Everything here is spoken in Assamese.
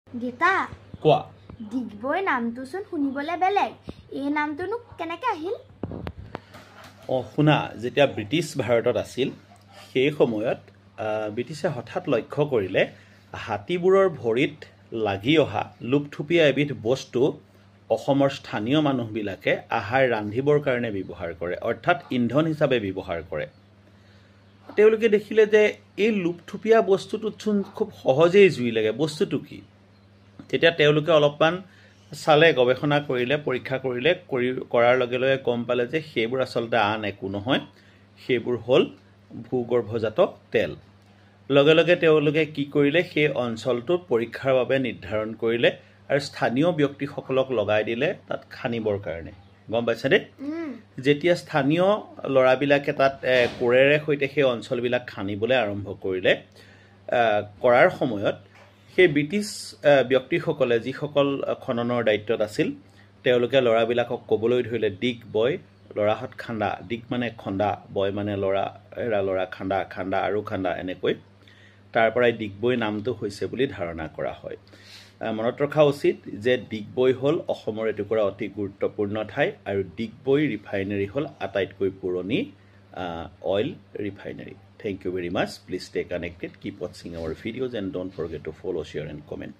গীতা কোৱা ডিগবৈ নামটোচোন শুনিবলে বেলেগ এই নামটোনো কেনেকৈ আহিল শুনা যেতিয়া ব্ৰিটিছ ভাৰতত আছিল সেই সময়ত ব্ৰিটিছে হঠাৎ লক্ষ্য কৰিলে হাতীবোৰৰ ভৰিত লাগি অহা লুপথুপীয়া এবিধ বস্তু অসমৰ স্থানীয় মানুহবিলাকে আহাৰ ৰান্ধিবৰ কাৰণে ব্যৱহাৰ কৰে অৰ্থাৎ ইন্ধন হিচাপে ব্যৱহাৰ কৰে তেওঁলোকে দেখিলে যে এই লুপথুপীয়া বস্তুটোতচোন খুব সহজেই জুই লাগে বস্তুটো কি তেতিয়া তেওঁলোকে অলপমান চালে গৱেষণা কৰিলে পৰীক্ষা কৰিলে কৰাৰ লগে লগে গম পালে যে সেইবোৰ আচলতে আন একো নহয় সেইবোৰ হ'ল ভূগৰ্ভজাত তেল লগে লগে তেওঁলোকে কি কৰিলে সেই অঞ্চলটো পৰীক্ষাৰ বাবে নিৰ্ধাৰণ কৰিলে আৰু স্থানীয় ব্যক্তিসকলক লগাই দিলে তাত খানিবৰ কাৰণে গম পাইছে নে যেতিয়া স্থানীয় লৰাবিলাকে তাত কোৰেৰে সৈতে সেই অঞ্চলবিলাক খানিবলৈ আৰম্ভ কৰিলে কৰাৰ সময়ত সেই ব্ৰিটিছ ব্যক্তিসকলে যিসকল খননৰ দায়িত্বত আছিল তেওঁলোকে লৰাবিলাকক ক'বলৈ ধৰিলে ডিগ বয় লৰাহত খান্দা ডিগ মানে খন্দা বয় মানে লৰা এৰা লৰা খান্দা খান্দা আৰু খান্দা এনেকৈ তাৰ পৰাই ডিগবৈ নামটো হৈছে বুলি ধাৰণা কৰা হয় মনত ৰখা উচিত যে ডিগবৈ হ'ল অসমৰ এটুকুৰা অতি গুৰুত্বপূৰ্ণ ঠাই আৰু ডিগবৈ ৰিফাইনাৰী হ'ল আটাইতকৈ পুৰণি oil refinery Thank you very much. Please stay connected. Keep watching our videos and don't forget to follow, share and comment.